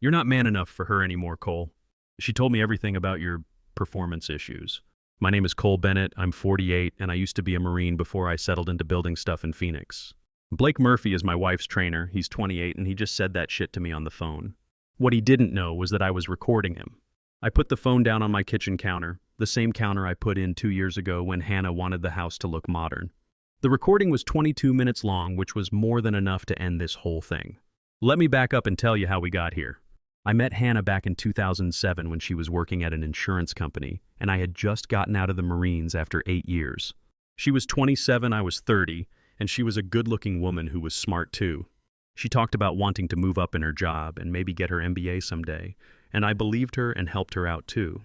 You're not man enough for her anymore, Cole. She told me everything about your performance issues. My name is Cole Bennett, I'm 48, and I used to be a Marine before I settled into building stuff in Phoenix. Blake Murphy is my wife's trainer, he's 28, and he just said that shit to me on the phone. What he didn't know was that I was recording him. I put the phone down on my kitchen counter, the same counter I put in 2 years ago when Hannah wanted the house to look modern. The recording was 22 minutes long, which was more than enough to end this whole thing. Let me back up and tell you how we got here. I met Hannah back in 2007 when she was working at an insurance company, and I had just gotten out of the Marines after 8 years. She was 27, I was 30, and she was a good-looking woman who was smart too. She talked about wanting to move up in her job and maybe get her MBA someday, and I believed her and helped her out too.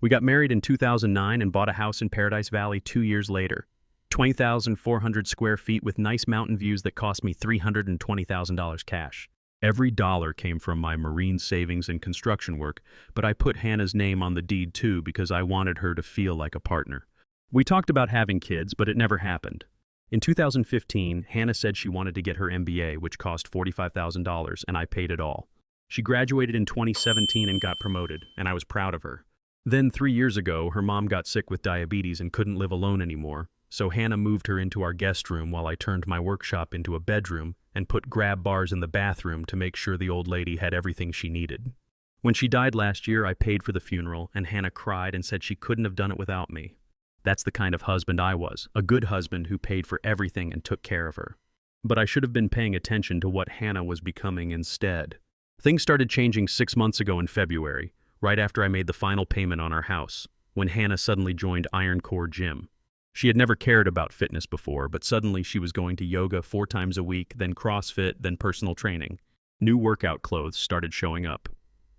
We got married in 2009 and bought a house in Paradise Valley 2 years later. 20,400 square feet with nice mountain views that cost me $320,000 cash. Every dollar came from my Marine savings and construction work, but I put Hannah's name on the deed too because I wanted her to feel like a partner. We talked about having kids, but it never happened. In 2015, Hannah said she wanted to get her MBA, which cost $45,000, and I paid it all. She graduated in 2017 and got promoted, and I was proud of her. Then 3 years ago, her mom got sick with diabetes and couldn't live alone anymore, so Hannah moved her into our guest room while I turned my workshop into a bedroom and put grab bars in the bathroom to make sure the old lady had everything she needed. When she died last year, I paid for the funeral, and Hannah cried and said she couldn't have done it without me. That's the kind of husband I was, a good husband who paid for everything and took care of her. But I should have been paying attention to what Hannah was becoming instead. Things started changing 6 months ago in February, right after I made the final payment on our house, when Hannah suddenly joined Iron Core Gym. She had never cared about fitness before, but suddenly she was going to yoga 4 times a week, then CrossFit, then personal training. New workout clothes started showing up.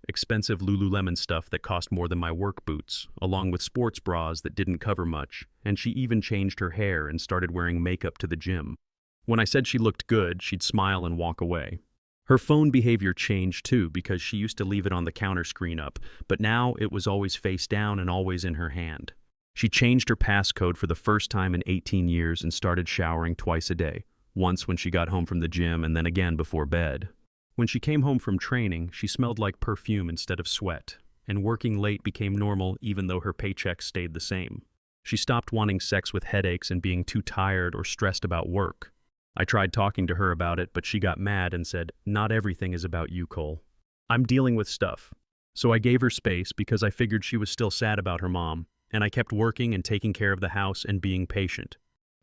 Expensive Lululemon stuff that cost more than my work boots, along with sports bras that didn't cover much, and she even changed her hair and started wearing makeup to the gym. When I said she looked good, she'd smile and walk away. Her phone behavior changed too because she used to leave it on the counter screen up, but now it was always face down and always in her hand. She changed her passcode for the first time in 18 years and started showering twice a day, once when she got home from the gym and then again before bed. When she came home from training, she smelled like perfume instead of sweat, and working late became normal even though her paycheck stayed the same. She stopped wanting sex with headaches and being too tired or stressed about work. I tried talking to her about it, but she got mad and said, "Not everything is about you, Cole. I'm dealing with stuff." So I gave her space because I figured she was still sad about her mom, and I kept working and taking care of the house and being patient.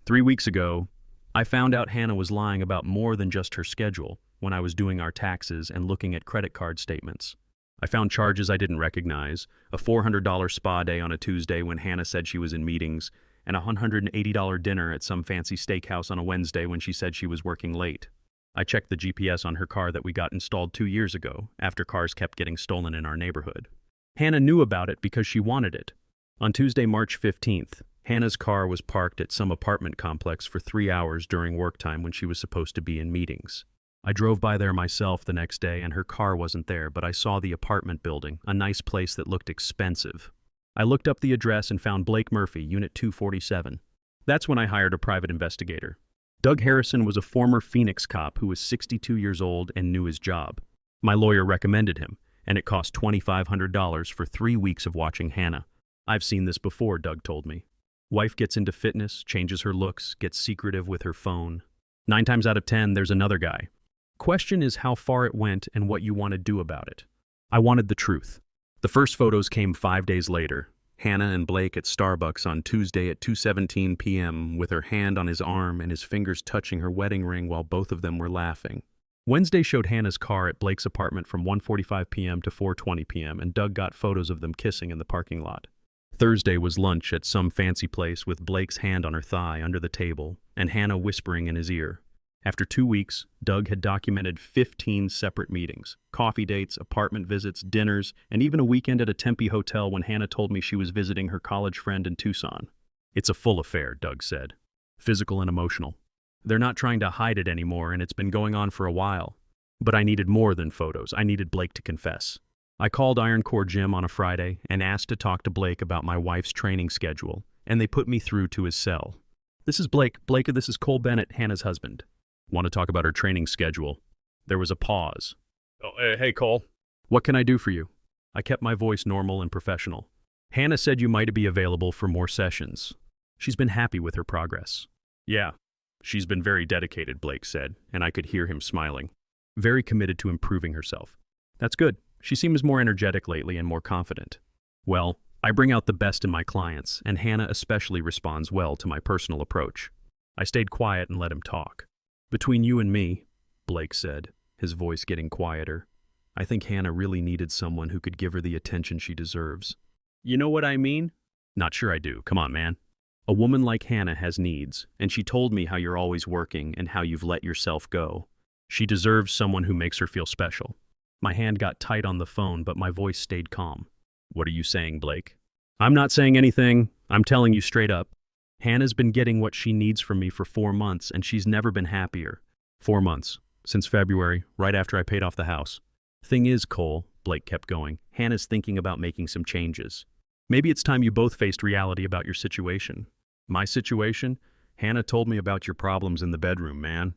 3 weeks ago, I found out Hannah was lying about more than just her schedule when I was doing our taxes and looking at credit card statements. I found charges I didn't recognize, a $400 spa day on a Tuesday when Hannah said she was in meetings, and a $180 dinner at some fancy steakhouse on a Wednesday when she said she was working late. I checked the GPS on her car that we got installed 2 years ago, after cars kept getting stolen in our neighborhood. Hannah knew about it because she wanted it. On Tuesday, March 15th, Hannah's car was parked at some apartment complex for 3 hours during work time when she was supposed to be in meetings. I drove by there myself the next day and her car wasn't there, but I saw the apartment building, a nice place that looked expensive. I looked up the address and found Blake Murphy, Unit 247. That's when I hired a private investigator. Doug Harrison was a former Phoenix cop who was 62 years old and knew his job. My lawyer recommended him, and it cost $2,500 for 3 weeks of watching Hannah. "I've seen this before," Doug told me. Wife gets into fitness, changes her looks, gets secretive with her phone. 9 times out of 10, there's another guy. Question is how far it went and what you want to do about it. I wanted the truth. The first photos came 5 days later. Hannah and Blake at Starbucks on Tuesday at 2:17 p.m. with her hand on his arm and his fingers touching her wedding ring while both of them were laughing. Wednesday showed Hannah's car at Blake's apartment from 1:45 p.m. to 4:20 p.m. and Doug got photos of them kissing in the parking lot. Thursday was lunch at some fancy place with Blake's hand on her thigh under the table and Hannah whispering in his ear. After 2 weeks, Doug had documented 15 separate meetings, coffee dates, apartment visits, dinners, and even a weekend at a Tempe hotel when Hannah told me she was visiting her college friend in Tucson. "It's a full affair," Doug said. "Physical and emotional. They're not trying to hide it anymore, and it's been going on for a while. But I needed more than photos. I needed Blake to confess." I called Iron Core Gym on a Friday and asked to talk to Blake about my wife's training schedule, and they put me through to his cell. "This is Blake. Blake, this is Cole Bennett, Hannah's husband. Want to talk about her training schedule." There was a pause. "Oh, hey, Cole." What can I do for you? I kept my voice normal and professional. Hannah said you might be available for more sessions. She's been happy with her progress. Yeah, she's been very dedicated, Blake said, and I could hear him smiling. Very committed to improving herself. That's good. She seems more energetic lately and more confident. Well, I bring out the best in my clients, and Hannah especially responds well to my personal approach. I stayed quiet and let him talk. Between you and me, Blake said, his voice getting quieter, I think Hannah really needed someone who could give her the attention she deserves. You know what I mean? Not sure I do. Come on, man. A woman like Hannah has needs, and she told me how you're always working and how you've let yourself go. She deserves someone who makes her feel special. My hand got tight on the phone, but my voice stayed calm. What are you saying, Blake? I'm not saying anything. I'm telling you straight up. Hannah's been getting what she needs from me for 4 months, and she's never been happier. 4 months. Since February, right after I paid off the house. Thing is, Cole, Blake kept going, Hannah's thinking about making some changes. Maybe it's time you both faced reality about your situation. My situation? Hannah told me about your problems in the bedroom, man.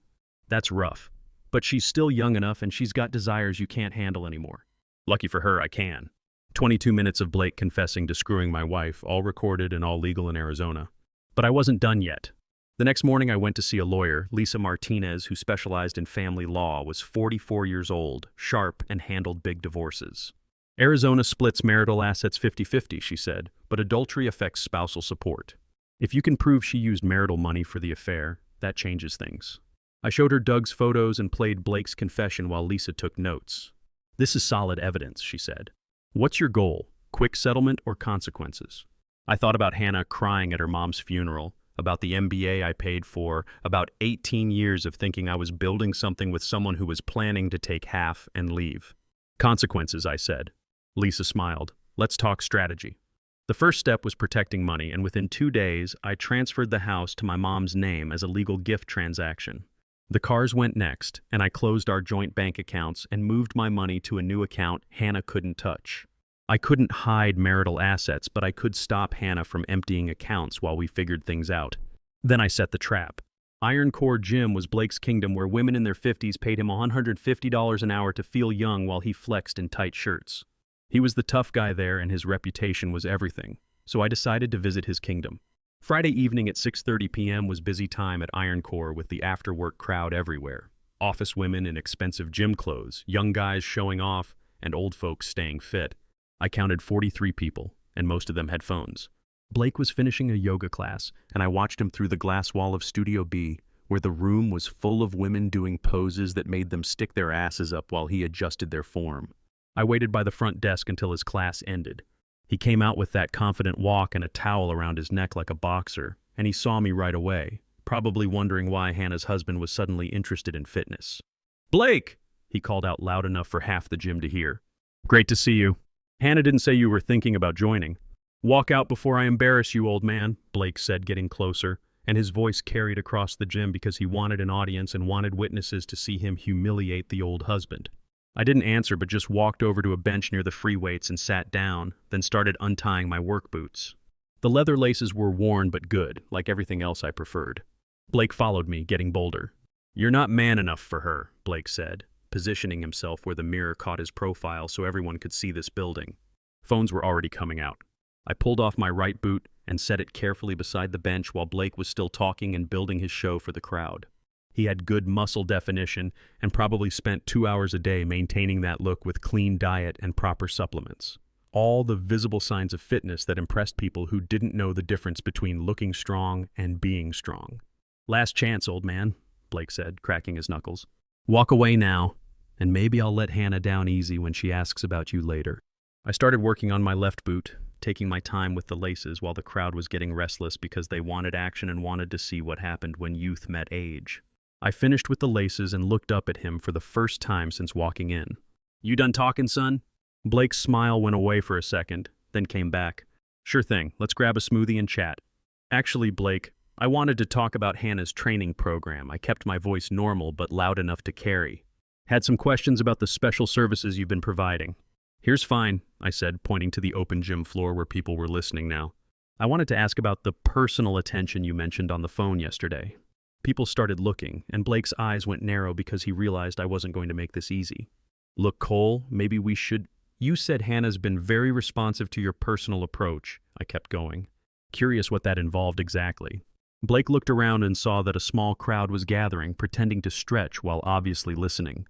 That's rough. But she's still young enough and she's got desires you can't handle anymore. Lucky for her, I can. 22 minutes of Blake confessing to screwing my wife, all recorded and all legal in Arizona. But I wasn't done yet. The next morning I went to see a lawyer, Lisa Martinez, who specialized in family law, was 44 years old, sharp, and handled big divorces. Arizona splits marital assets 50-50, she said, but adultery affects spousal support. If you can prove she used marital money for the affair, that changes things. I showed her Doug's photos and played Blake's confession while Lisa took notes. This is solid evidence, she said. What's your goal? Quick settlement or consequences? I thought about Hannah crying at her mom's funeral, about the MBA I paid for, about 18 years of thinking I was building something with someone who was planning to take half and leave. Consequences, I said. Lisa smiled. Let's talk strategy. The first step was protecting money, and within 2 days, I transferred the house to my mom's name as a legal gift transaction. The cars went next, and I closed our joint bank accounts and moved my money to a new account Hannah couldn't touch. I couldn't hide marital assets, but I could stop Hannah from emptying accounts while we figured things out. Then I set the trap. Iron Core Gym was Blake's kingdom, where women in their 50s paid him $150 an hour to feel young while he flexed in tight shirts. He was the tough guy there, and his reputation was everything, so I decided to visit his kingdom. Friday evening at 6:30 p.m. was busy time at Iron Core with the after-work crowd everywhere. Office women in expensive gym clothes, young guys showing off, and old folks staying fit. I counted 43 people, and most of them had phones. Blake was finishing a yoga class, and I watched him through the glass wall of Studio B, where the room was full of women doing poses that made them stick their asses up while he adjusted their form. I waited by the front desk until his class ended. He came out with that confident walk and a towel around his neck like a boxer, and he saw me right away, probably wondering why Hannah's husband was suddenly interested in fitness. "Blake!" he called out loud enough for half the gym to hear. "Great to see you. Hannah didn't say you were thinking about joining." "Walk out before I embarrass you, old man," Blake said, getting closer, and his voice carried across the gym because he wanted an audience and wanted witnesses to see him humiliate the old husband. I didn't answer, but just walked over to a bench near the free weights and sat down, then started untying my work boots. The leather laces were worn but good, like everything else I preferred. Blake followed me, getting bolder. "You're not man enough for her," Blake said, positioning himself where the mirror caught his profile so everyone could see this building. Phones were already coming out. I pulled off my right boot and set it carefully beside the bench while Blake was still talking and building his show for the crowd. He had good muscle definition and probably spent 2 hours a day maintaining that look with clean diet and proper supplements. All the visible signs of fitness that impressed people who didn't know the difference between looking strong and being strong. "Last chance, old man," Blake said, cracking his knuckles. "Walk away now, and maybe I'll let Hannah down easy when she asks about you later." I started working on my left boot, taking my time with the laces while the crowd was getting restless because they wanted action and wanted to see what happened when youth met age. I finished with the laces and looked up at him for the first time since walking in. "You done talking, son?" Blake's smile went away for a second, then came back. "Sure thing, let's grab a smoothie and chat." "Actually, Blake, I wanted to talk about Hannah's training program." I kept my voice normal but loud enough to carry. "Had some questions about the special services you've been providing." "Here's fine," I said, pointing to the open gym floor where people were listening now. "I wanted to ask about the personal attention you mentioned on the phone yesterday." People started looking, and Blake's eyes went narrow because he realized I wasn't going to make this easy. Look, Cole, maybe we should. You said Hannah's been very responsive to your personal approach. I kept going, curious what that involved exactly. Blake looked around and saw that a small crowd was gathering, pretending to stretch while obviously listening.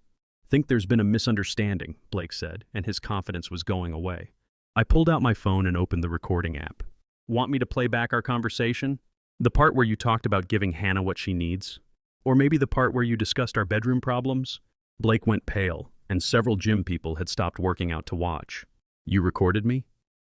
Think there's been a misunderstanding, Blake said, and his confidence was going away. I pulled out my phone and opened the recording app. Want me to play back our conversation? The part where you talked about giving Hannah what she needs? Or maybe the part where you discussed our bedroom problems? Blake went pale, and several gym people had stopped working out to watch. You recorded me?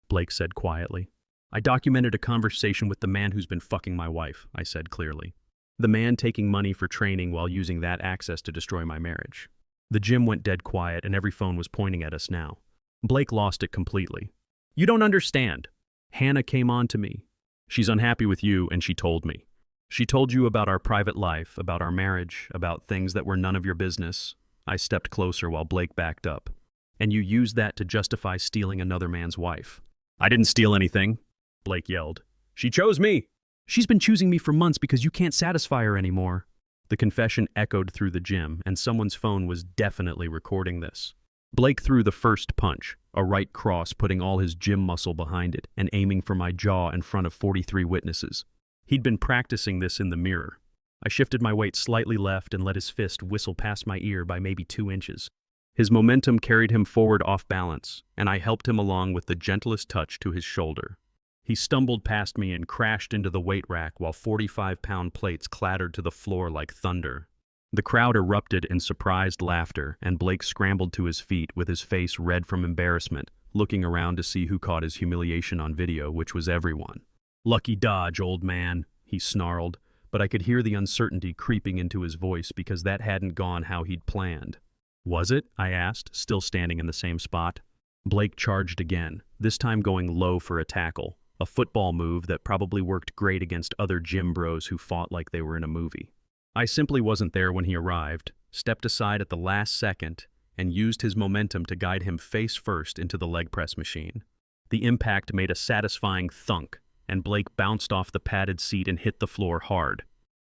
Blake said quietly. I documented a conversation with the man who's been fucking my wife, I said clearly. The man taking money for training while using that access to destroy my marriage. The gym went dead quiet and every phone was pointing at us now. Blake lost it completely. You don't understand. Hannah came on to me. She's unhappy with you and she told me. She told you about our private life, about our marriage, about things that were none of your business. I stepped closer while Blake backed up. And you used that to justify stealing another man's wife. I didn't steal anything, Blake yelled. She chose me. She's been choosing me for months because you can't satisfy her anymore. The confession echoed through the gym, and someone's phone was definitely recording this. Blake threw the first punch, a right cross putting all his gym muscle behind it and aiming for my jaw in front of 43 witnesses. He'd been practicing this in the mirror. I shifted my weight slightly left and let his fist whistle past my ear by maybe 2 inches. His momentum carried him forward off balance, and I helped him along with the gentlest touch to his shoulder. He stumbled past me and crashed into the weight rack while 45-pound plates clattered to the floor like thunder. The crowd erupted in surprised laughter, and Blake scrambled to his feet with his face red from embarrassment, looking around to see who caught his humiliation on video, which was everyone. Lucky dodge, old man, he snarled, but I could hear the uncertainty creeping into his voice because that hadn't gone how he'd planned. Was it? I asked, still standing in the same spot. Blake charged again, this time going low for a tackle, a football move that probably worked great against other gym bros who fought like they were in a movie. I simply wasn't there when he arrived, stepped aside at the last second, and used his momentum to guide him face first into the leg press machine. The impact made a satisfying thunk, and Blake bounced off the padded seat and hit the floor hard.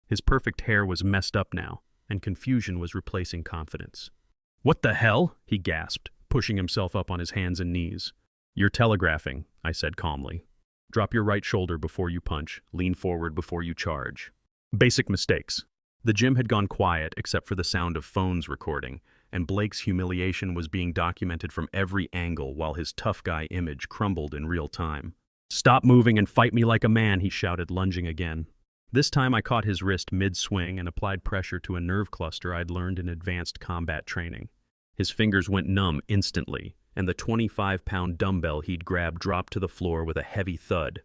His perfect hair was messed up now, and confusion was replacing confidence. What the hell? He gasped, pushing himself up on his hands and knees. You're telegraphing, I said calmly. Drop your right shoulder before you punch, lean forward before you charge. Basic mistakes. The gym had gone quiet except for the sound of phones recording, and Blake's humiliation was being documented from every angle while his tough guy image crumbled in real time. Stop moving and fight me like a man, he shouted, lunging again. This time I caught his wrist mid-swing and applied pressure to a nerve cluster I'd learned in advanced combat training. His fingers went numb instantly, and the 25-pound dumbbell he'd grabbed dropped to the floor with a heavy thud.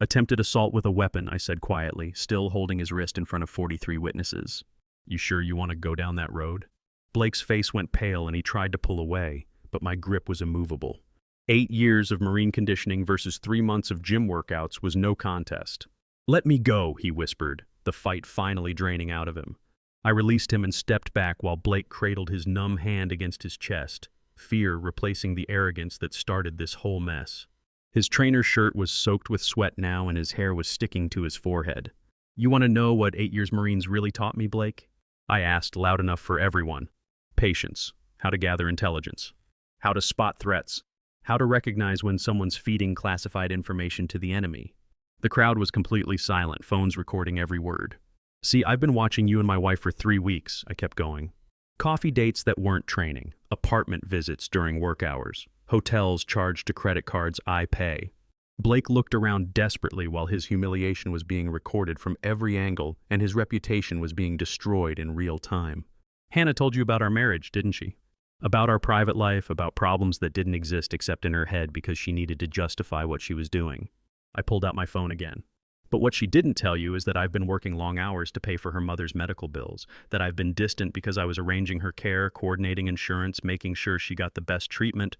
Attempted assault with a weapon, I said quietly, still holding his wrist in front of 43 witnesses. You sure you want to go down that road? Blake's face went pale and he tried to pull away, but my grip was immovable. 8 years of Marine conditioning versus 3 months of gym workouts was no contest. Let me go, he whispered, the fight finally draining out of him. I released him and stepped back while Blake cradled his numb hand against his chest, fear replacing the arrogance that started this whole mess. His trainer's shirt was soaked with sweat now and his hair was sticking to his forehead. You want to know what 8 years Marines really taught me, Blake? I asked loud enough for everyone. Patience, how to gather intelligence, how to spot threats, how to recognize when someone's feeding classified information to the enemy. The crowd was completely silent, phones recording every word. See, I've been watching you and my wife for 3 weeks, I kept going. Coffee dates that weren't training, apartment visits during work hours, hotels charged to credit cards I pay. Blake looked around desperately while his humiliation was being recorded from every angle and his reputation was being destroyed in real time. Hannah told you about our marriage, didn't she? About our private life, about problems that didn't exist except in her head because she needed to justify what she was doing. I pulled out my phone again. But what she didn't tell you is that I've been working long hours to pay for her mother's medical bills, that I've been distant because I was arranging her care, coordinating insurance, making sure she got the best treatment.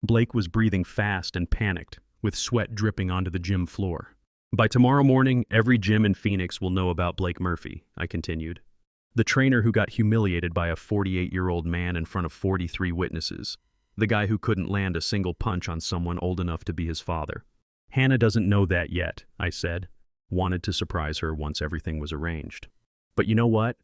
Blake was breathing fast and panicked, with sweat dripping onto the gym floor. By tomorrow morning, every gym in Phoenix will know about Blake Murphy, I continued. The trainer who got humiliated by a 48-year-old man in front of 43 witnesses. The guy who couldn't land a single punch on someone old enough to be his father. Hannah doesn't know that yet, I said. Wanted to surprise her once everything was arranged. But you know what?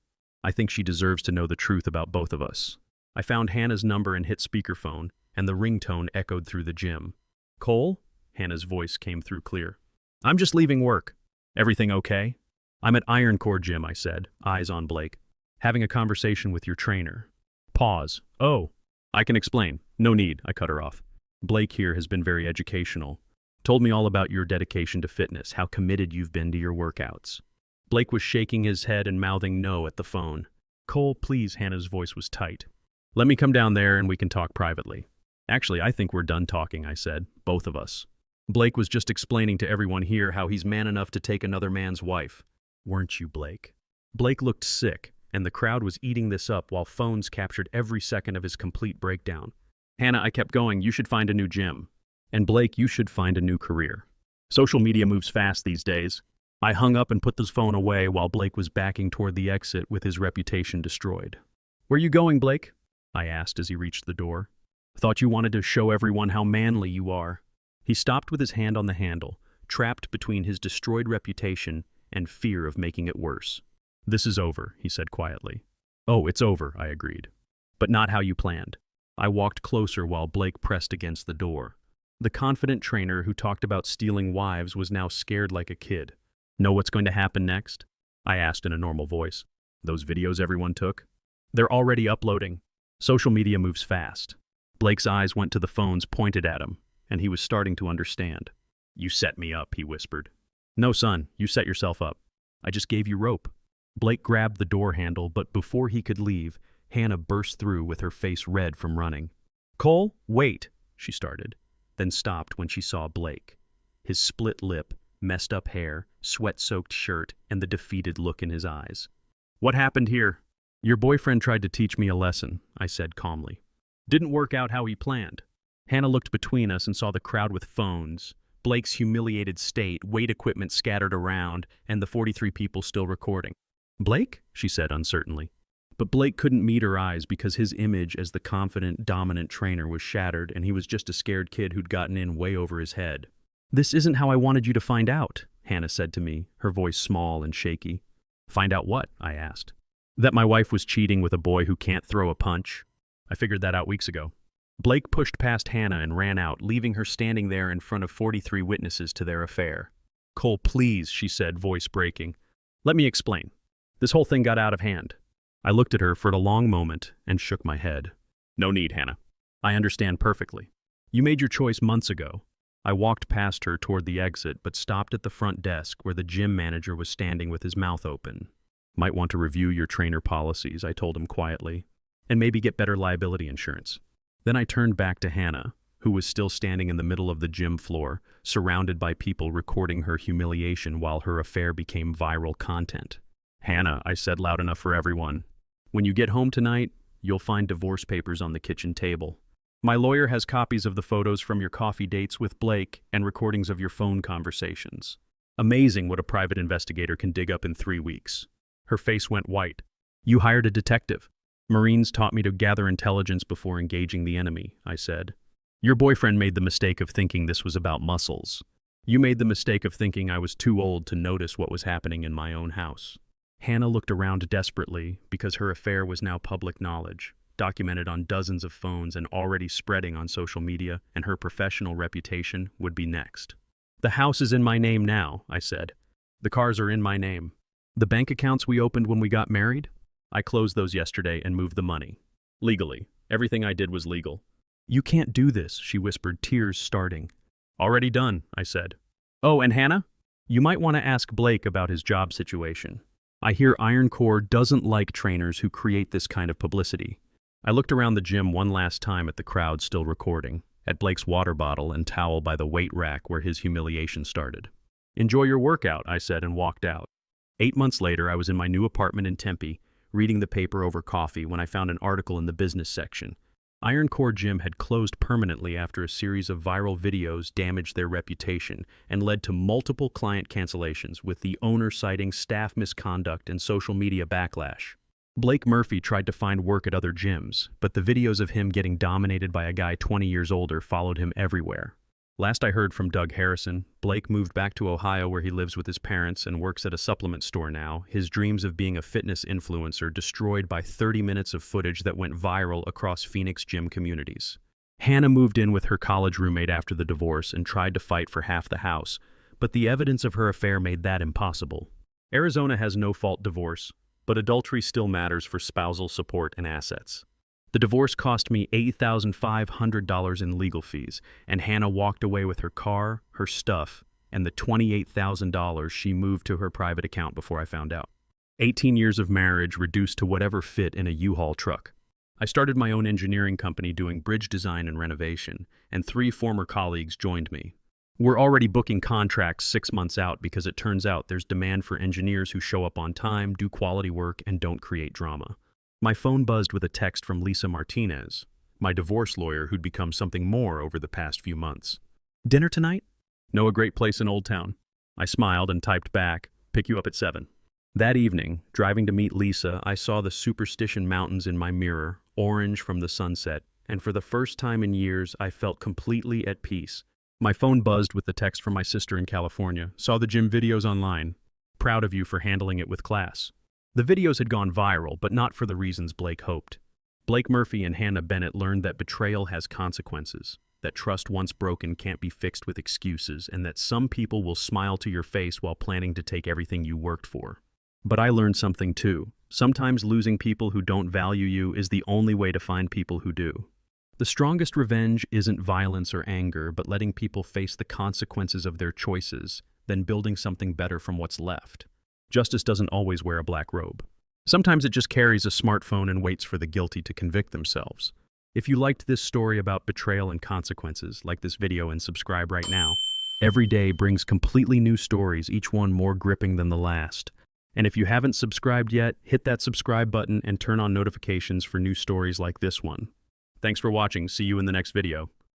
I think she deserves to know the truth about both of us. I found Hannah's number and hit speakerphone, and the ringtone echoed through the gym. Cole? Hannah's voice came through clear. I'm just leaving work. Everything okay? I'm at Iron Core Gym, I said, eyes on Blake. Having a conversation with your trainer. Pause. Oh, I can explain. No need, I cut her off. Blake here has been very educational. Told me all about your dedication to fitness, how committed you've been to your workouts. Blake was shaking his head and mouthing no at the phone. Cole, please, Hannah's voice was tight. Let me come down there and we can talk privately. Actually, I think we're done talking, I said, both of us. Blake was just explaining to everyone here how he's man enough to take another man's wife. Weren't you, Blake? Blake looked sick, and the crowd was eating this up while phones captured every second of his complete breakdown. Hannah, I kept going, you should find a new gym. And Blake, you should find a new career. Social media moves fast these days. I hung up and put the phone away while Blake was backing toward the exit with his reputation destroyed. Where you going, Blake? I asked as he reached the door. Thought you wanted to show everyone how manly you are. He stopped with his hand on the handle, trapped between his destroyed reputation and fear of making it worse. This is over, he said quietly. Oh, it's over, I agreed. But not how you planned. I walked closer while Blake pressed against the door. The confident trainer who talked about stealing wives was now scared like a kid. Know what's going to happen next? I asked in a normal voice. Those videos everyone took? They're already uploading. Social media moves fast. Blake's eyes went to the phones pointed at him, and he was starting to understand. You set me up, he whispered. No, son, you set yourself up. I just gave you rope. Blake grabbed the door handle, but before he could leave, Hannah burst through with her face red from running. Cole, wait, she started, then stopped when she saw Blake. His split lip, messed up hair, sweat-soaked shirt, and the defeated look in his eyes. What happened here? Your boyfriend tried to teach me a lesson, I said calmly. Didn't work out how he planned. Hannah looked between us and saw the crowd with phones, Blake's humiliated state, weight equipment scattered around, and the 43 people still recording. Blake? She said uncertainly. But Blake couldn't meet her eyes because his image as the confident, dominant trainer was shattered and he was just a scared kid who'd gotten in way over his head. This isn't how I wanted you to find out, Hannah said to me, her voice small and shaky. Find out what? I asked. That my wife was cheating with a boy who can't throw a punch. I figured that out weeks ago. Blake pushed past Hannah and ran out, leaving her standing there in front of 43 witnesses to their affair. Cole, please, she said, voice breaking. Let me explain. This whole thing got out of hand. I looked at her for a long moment and shook my head. No need, Hannah. I understand perfectly. You made your choice months ago. I walked past her toward the exit, but stopped at the front desk where the gym manager was standing with his mouth open. Might want to review your trainer policies, I told him quietly, and maybe get better liability insurance. Then I turned back to Hannah, who was still standing in the middle of the gym floor, surrounded by people recording her humiliation while her affair became viral content. Hannah, I said loud enough for everyone, when you get home tonight, you'll find divorce papers on the kitchen table. My lawyer has copies of the photos from your coffee dates with Blake and recordings of your phone conversations. Amazing what a private investigator can dig up in 3 weeks. Her face went white. You hired a detective. Marines taught me to gather intelligence before engaging the enemy, I said. Your boyfriend made the mistake of thinking this was about muscles. You made the mistake of thinking I was too old to notice what was happening in my own house. Hannah looked around desperately because her affair was now public knowledge, documented on dozens of phones and already spreading on social media, and her professional reputation would be next. The house is in my name now, I said. The cars are in my name. The bank accounts we opened when we got married? I closed those yesterday and moved the money. Legally. Everything I did was legal. You can't do this, she whispered, tears starting. Already done, I said. Oh, and Hannah? You might want to ask Blake about his job situation. I hear Iron Core doesn't like trainers who create this kind of publicity. I looked around the gym one last time at the crowd still recording, at Blake's water bottle and towel by the weight rack where his humiliation started. Enjoy your workout, I said and walked out. 8 months later, I was in my new apartment in Tempe, reading the paper over coffee when I found an article in the business section. Iron Core Gym had closed permanently after a series of viral videos damaged their reputation and led to multiple client cancellations, with the owner citing staff misconduct and social media backlash. Blake Murphy tried to find work at other gyms, but the videos of him getting dominated by a guy 20 years older followed him everywhere. Last I heard from Doug Harrison, Blake moved back to Ohio where he lives with his parents and works at a supplement store now, his dreams of being a fitness influencer destroyed by 30 minutes of footage that went viral across Phoenix gym communities. Hannah moved in with her college roommate after the divorce and tried to fight for half the house, but the evidence of her affair made that impossible. Arizona has no-fault divorce, but adultery still matters for spousal support and assets. The divorce cost me $8,500 in legal fees, and Hannah walked away with her car, her stuff, and the $28,000 she moved to her private account before I found out. 18 years of marriage reduced to whatever fit in a U-Haul truck. I started my own engineering company doing bridge design and renovation, and 3 former colleagues joined me. We're already booking contracts 6 months out because it turns out there's demand for engineers who show up on time, do quality work, and don't create drama. My phone buzzed with a text from Lisa Martinez, my divorce lawyer who'd become something more over the past few months. "Dinner tonight? Know a great place in Old Town." I smiled and typed back, "Pick you up at 7. That evening, driving to meet Lisa, I saw the Superstition Mountains in my mirror, orange from the sunset, and for the first time in years, I felt completely at peace. My phone buzzed with the text from my sister in California, "Saw the gym videos online. Proud of you for handling it with class." The videos had gone viral, but not for the reasons Blake hoped. Blake Murphy and Hannah Bennett learned that betrayal has consequences, that trust once broken can't be fixed with excuses, and that some people will smile to your face while planning to take everything you worked for. But I learned something too. Sometimes losing people who don't value you is the only way to find people who do. The strongest revenge isn't violence or anger, but letting people face the consequences of their choices, then building something better from what's left. Justice doesn't always wear a black robe. Sometimes it just carries a smartphone and waits for the guilty to convict themselves. If you liked this story about betrayal and consequences, like this video and subscribe right now. Every day brings completely new stories, each one more gripping than the last. And if you haven't subscribed yet, hit that subscribe button and turn on notifications for new stories like this one. Thanks for watching. See you in the next video.